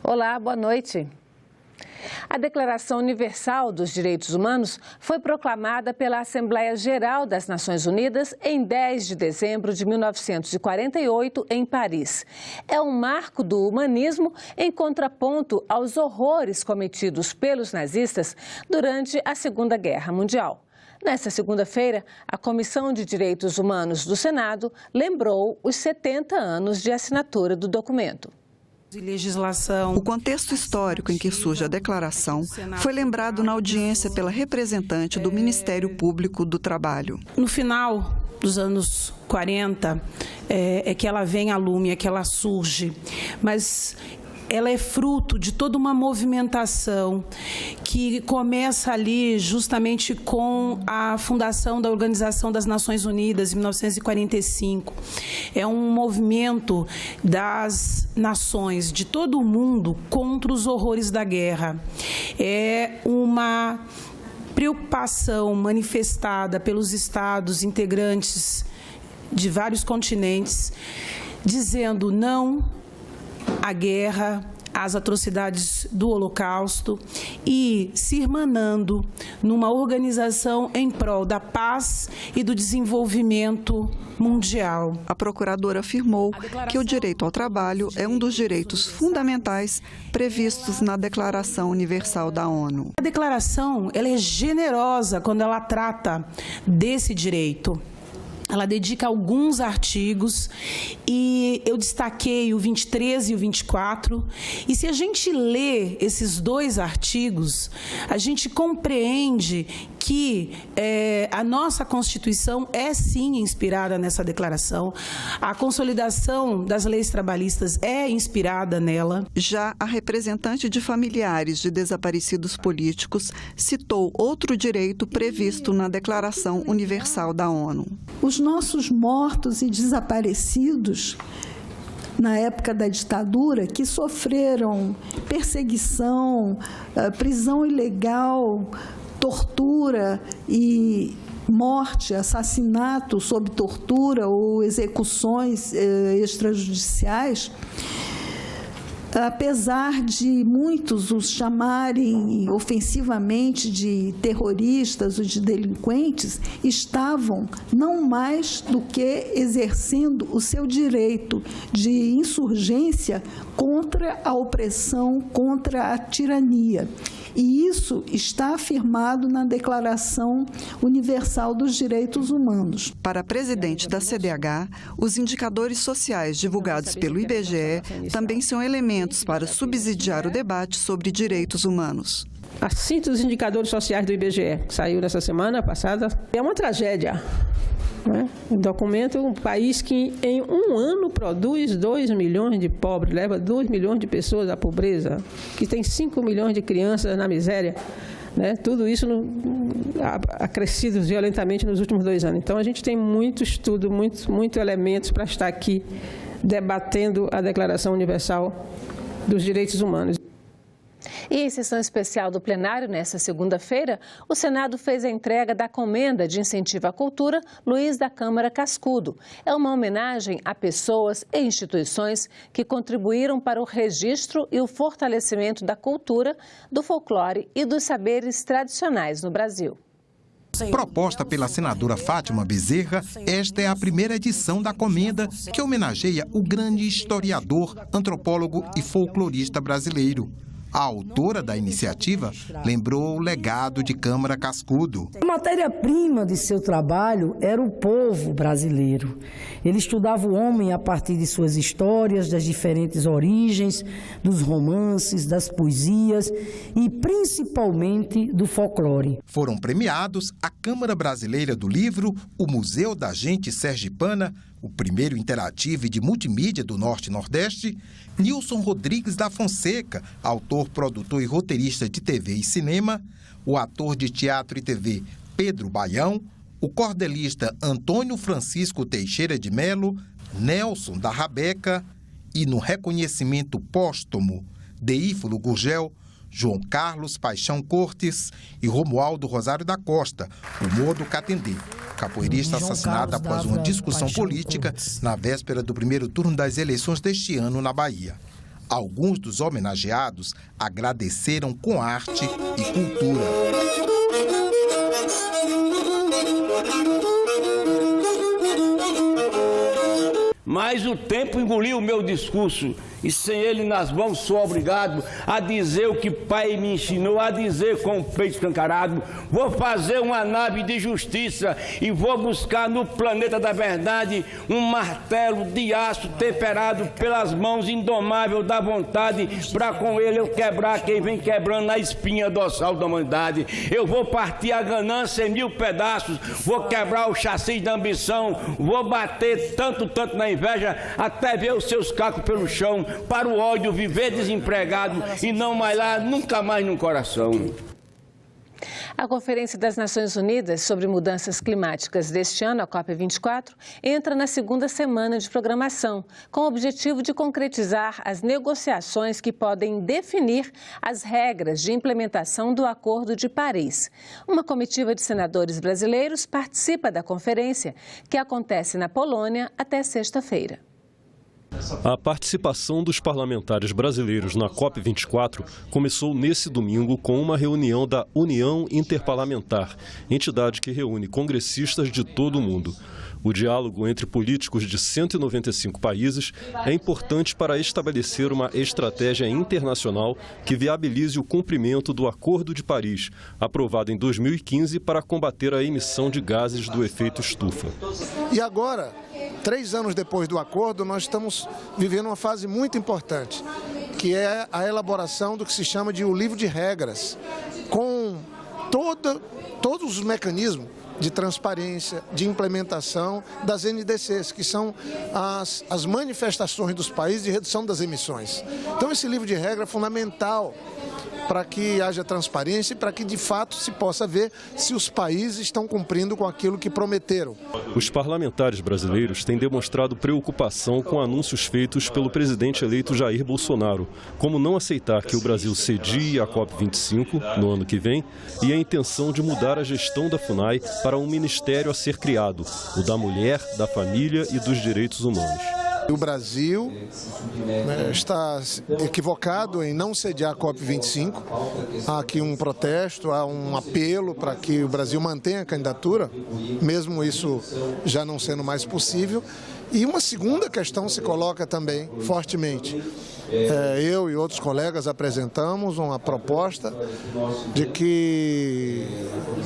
Olá, boa noite. A Declaração Universal dos Direitos Humanos foi proclamada pela Assembleia Geral das Nações Unidas em 10 de dezembro de 1948, em Paris. É um marco do humanismo em contraponto aos horrores cometidos pelos nazistas durante a Segunda Guerra Mundial. Nesta segunda-feira, a Comissão de Direitos Humanos do Senado lembrou os 70 anos de assinatura do documento. O contexto histórico em que surge a declaração foi lembrado na audiência pela representante do Ministério Público do Trabalho. No final dos anos 40 é que ela vem a lume, é que ela surge, mas ela é fruto de toda uma movimentação que começa ali justamente com a fundação da Organização das Nações Unidas, em 1945. É um movimento das nações de todo o mundo contra os horrores da guerra. É uma preocupação manifestada pelos estados integrantes de vários continentes, dizendo não à guerra, às atrocidades do Holocausto e se irmanando numa organização em prol da paz e do desenvolvimento mundial. A procuradora afirmou que o direito ao trabalho é um dos direitos fundamentais previstos na Declaração Universal da ONU. A declaração ela é generosa quando ela trata desse direito. Ela dedica alguns artigos e eu destaquei o 23 e o 24. E se a gente lê esses dois artigos, a gente compreende que a nossa Constituição é sim inspirada nessa declaração. A consolidação das leis trabalhistas é inspirada nela. Já a representante de familiares de desaparecidos políticos citou outro direito previsto na Declaração Universal da ONU. Os nossos mortos e desaparecidos na época da ditadura, que sofreram perseguição, prisão ilegal, tortura e morte, assassinato sob tortura ou execuções extrajudiciais, apesar de muitos os chamarem ofensivamente de terroristas ou de delinquentes, estavam não mais do que exercendo o seu direito de insurgência contra a opressão, contra a tirania. E isso está afirmado na Declaração Universal dos Direitos Humanos. Para a presidente da CDH, os indicadores sociais divulgados pelo IBGE também são elementos para subsidiar o debate sobre direitos humanos. A síntese dos indicadores sociais do IBGE, que saiu nessa semana passada, é uma tragédia. Um documento, um país que em um ano produz 2 milhões de pobres, leva 2 milhões de pessoas à pobreza, que tem 5 milhões de crianças na miséria, tudo isso acrescido violentamente nos últimos 2 anos. Então, a gente tem muito estudo, muito elementos para estar aqui debatendo a Declaração Universal dos Direitos Humanos. E em sessão especial do plenário, nesta segunda-feira, o Senado fez a entrega da Comenda de Incentivo à Cultura Luiz da Câmara Cascudo. É uma homenagem a pessoas e instituições que contribuíram para o registro e o fortalecimento da cultura, do folclore e dos saberes tradicionais no Brasil. Proposta pela senadora Fátima Bezerra, esta é a primeira edição da Comenda que homenageia o grande historiador, antropólogo e folclorista brasileiro. A autora da iniciativa lembrou o legado de Câmara Cascudo. A matéria-prima de seu trabalho era o povo brasileiro. Ele estudava o homem a partir de suas histórias, das diferentes origens, dos romances, das poesias e principalmente do folclore. Foram premiados a Câmara Brasileira do Livro, o Museu da Gente Sergipana, o primeiro interativo e de multimídia do Norte e Nordeste, Nilson Rodrigues da Fonseca, autor, produtor e roteirista de TV e cinema, o ator de teatro e TV Pedro Baião, o cordelista Antônio Francisco Teixeira de Melo, Nelson da Rabeca e, no reconhecimento póstumo, Deífilo Gurgel, João Carlos Paixão Cortes e Romualdo Rosário da Costa, o Modo Catendê, capoeirista assassinado após uma discussão política na véspera do primeiro turno das eleições deste ano na Bahia. Alguns dos homenageados agradeceram com arte e cultura. Mas o tempo engoliu o meu discurso e sem ele nas mãos sou obrigado a dizer o que pai me ensinou, a dizer com o peito escancarado. Vou fazer uma nave de justiça e vou buscar no planeta da verdade um martelo de aço temperado pelas mãos indomáveis da vontade, para com ele eu quebrar quem vem quebrando a espinha dorsal da humanidade. Eu vou partir a ganância em 1000 pedaços, vou quebrar o chassi da ambição, vou bater tanto na inveja até ver os seus cacos pelo chão, para o ódio viver desempregado e não mais lá, nunca mais no coração. A Conferência das Nações Unidas sobre Mudanças Climáticas deste ano, a COP24, entra na segunda semana de programação, com o objetivo de concretizar as negociações que podem definir as regras de implementação do Acordo de Paris. Uma comitiva de senadores brasileiros participa da conferência, que acontece na Polônia até sexta-feira. A participação dos parlamentares brasileiros na COP24 começou nesse domingo com uma reunião da União Interparlamentar, entidade que reúne congressistas de todo o mundo. O diálogo entre políticos de 195 países é importante para estabelecer uma estratégia internacional que viabilize o cumprimento do Acordo de Paris, aprovado em 2015 para combater a emissão de gases do efeito estufa. E agora, 3 anos depois do acordo, nós estamos vivendo uma fase muito importante, que é a elaboração do que se chama de o livro de regras, com todos os mecanismos de transparência, de implementação das NDCs, que são as manifestações dos países de redução das emissões. Então, esse livro de regra é fundamental para que haja transparência e para que, de fato, se possa ver se os países estão cumprindo com aquilo que prometeram. Os parlamentares brasileiros têm demonstrado preocupação com anúncios feitos pelo presidente eleito Jair Bolsonaro, como não aceitar que o Brasil cedie a COP25 no ano que vem e a intenção de mudar a gestão da FUNAI para um ministério a ser criado, o da mulher, da família e dos direitos humanos. O Brasil está equivocado em não sediar a COP25. Há aqui um protesto, há um apelo para que o Brasil mantenha a candidatura, mesmo isso já não sendo mais possível. E uma segunda questão se coloca também fortemente. Eu e outros colegas apresentamos uma proposta de que,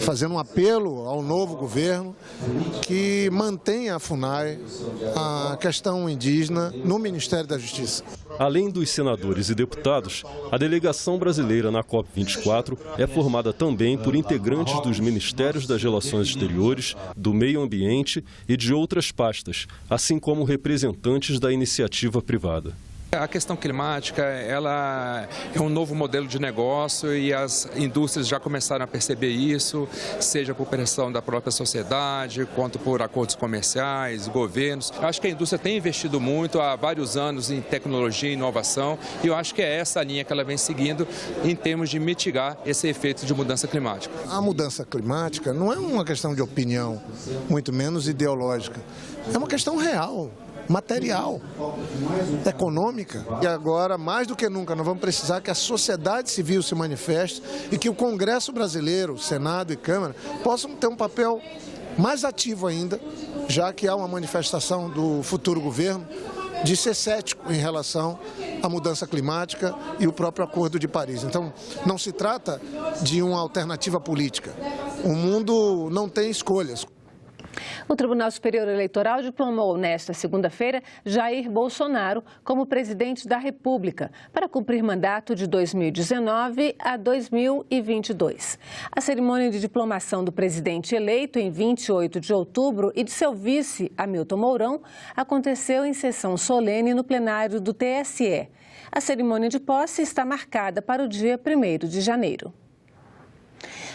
fazendo um apelo ao novo governo, que mantenha a FUNAI, a questão indígena, no Ministério da Justiça. Além dos senadores e deputados, a delegação brasileira na COP24 é formada também por integrantes dos Ministérios das Relações Exteriores, do Meio Ambiente e de outras pastas, assim como representantes da iniciativa privada. A questão climática, ela é um novo modelo de negócio e as indústrias já começaram a perceber isso, seja por pressão da própria sociedade, quanto por acordos comerciais, governos. Eu acho que a indústria tem investido muito há vários anos em tecnologia e inovação e eu acho que é essa a linha que ela vem seguindo em termos de mitigar esse efeito de mudança climática. A mudança climática não é uma questão de opinião, muito menos ideológica, é uma questão real. Material, econômica. E agora, mais do que nunca, nós vamos precisar que a sociedade civil se manifeste e que o Congresso brasileiro, Senado e Câmara, possam ter um papel mais ativo ainda, já que há uma manifestação do futuro governo de ser cético em relação à mudança climática e o próprio Acordo de Paris. Então, não se trata de uma alternativa política. O mundo não tem escolhas. O Tribunal Superior Eleitoral diplomou nesta segunda-feira Jair Bolsonaro como presidente da República para cumprir mandato de 2019 a 2022. A cerimônia de diplomação do presidente eleito em 28 de outubro e de seu vice, Hamilton Mourão, aconteceu em sessão solene no plenário do TSE. A cerimônia de posse está marcada para o dia 1º de janeiro.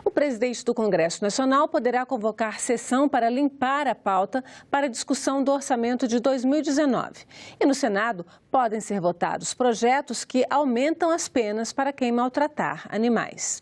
O presidente do Congresso Nacional poderá convocar sessão para limpar a pauta para a discussão do orçamento de 2019. E no Senado podem ser votados projetos que aumentam as penas para quem maltratar animais.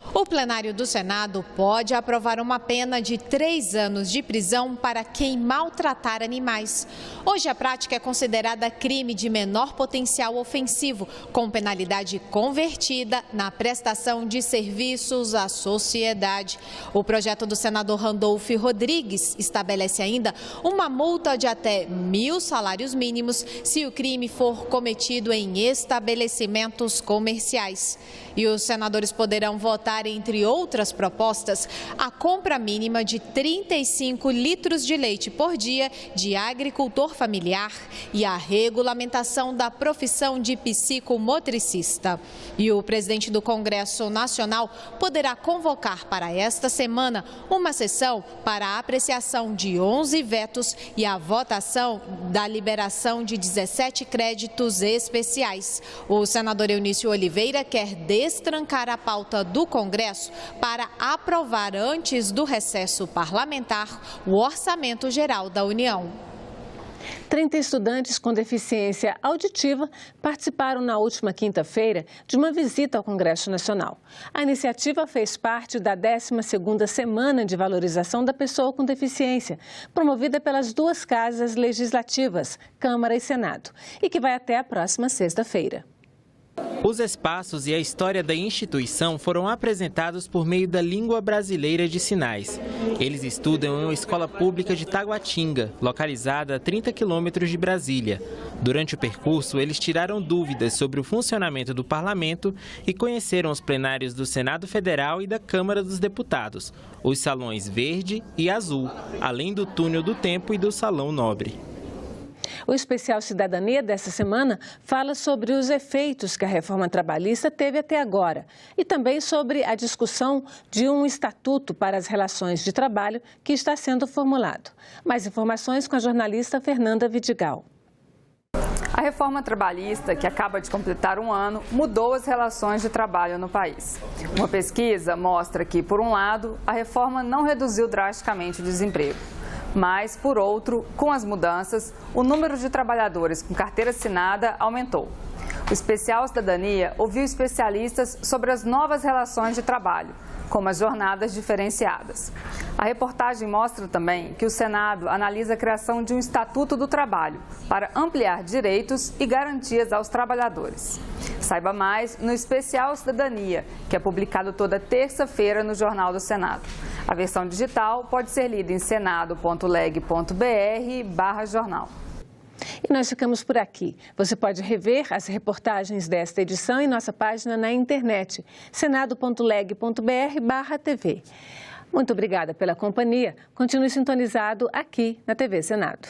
O plenário do Senado pode aprovar uma pena de 3 anos de prisão para quem maltratar animais. Hoje a prática é considerada crime de menor potencial ofensivo, com penalidade convertida na prestação de serviços à sociedade. O projeto do senador Randolfo Rodrigues estabelece ainda uma multa de até 1.000 salários mínimos se o crime for cometido em estabelecimentos comerciais. E os senadores poderão votar, entre outras propostas, a compra mínima de 35 litros de leite por dia de agricultor familiar e a regulamentação da profissão de psicomotricista. E o presidente do Congresso Nacional poderá convocar para esta semana uma sessão para a apreciação de 11 vetos e a votação da liberação de 17 créditos especiais. O senador Eunício Oliveira quer destrancar a pauta do Congresso para aprovar antes do recesso parlamentar o Orçamento Geral da União. 30 estudantes com deficiência auditiva participaram na última quinta-feira de uma visita ao Congresso Nacional. A iniciativa fez parte da 12ª Semana de Valorização da Pessoa com Deficiência, promovida pelas duas casas legislativas, Câmara e Senado, e que vai até a próxima sexta-feira. Os espaços e a história da instituição foram apresentados por meio da língua brasileira de sinais. Eles estudam em uma escola pública de Taguatinga, localizada a 30 quilômetros de Brasília. Durante o percurso, eles tiraram dúvidas sobre o funcionamento do parlamento e conheceram os plenários do Senado Federal e da Câmara dos Deputados, os salões verde e azul, além do túnel do tempo e do salão nobre. O especial Cidadania dessa semana fala sobre os efeitos que a reforma trabalhista teve até agora e também sobre a discussão de um estatuto para as relações de trabalho que está sendo formulado. Mais informações com a jornalista Fernanda Vidigal. A reforma trabalhista, que acaba de completar um ano, mudou as relações de trabalho no país. Uma pesquisa mostra que, por um lado, a reforma não reduziu drasticamente o desemprego. Mas, por outro, com as mudanças, o número de trabalhadores com carteira assinada aumentou. O especial Cidadania ouviu especialistas sobre as novas relações de trabalho, como as jornadas diferenciadas. A reportagem mostra também que o Senado analisa a criação de um Estatuto do Trabalho para ampliar direitos e garantias aos trabalhadores. Saiba mais no especial Cidadania, que é publicado toda terça-feira no Jornal do Senado. A versão digital pode ser lida em senado.leg.br/jornal. E nós ficamos por aqui. Você pode rever as reportagens desta edição em nossa página na internet, senado.leg.br/TV. Muito obrigada pela companhia. Continue sintonizado aqui na TV Senado.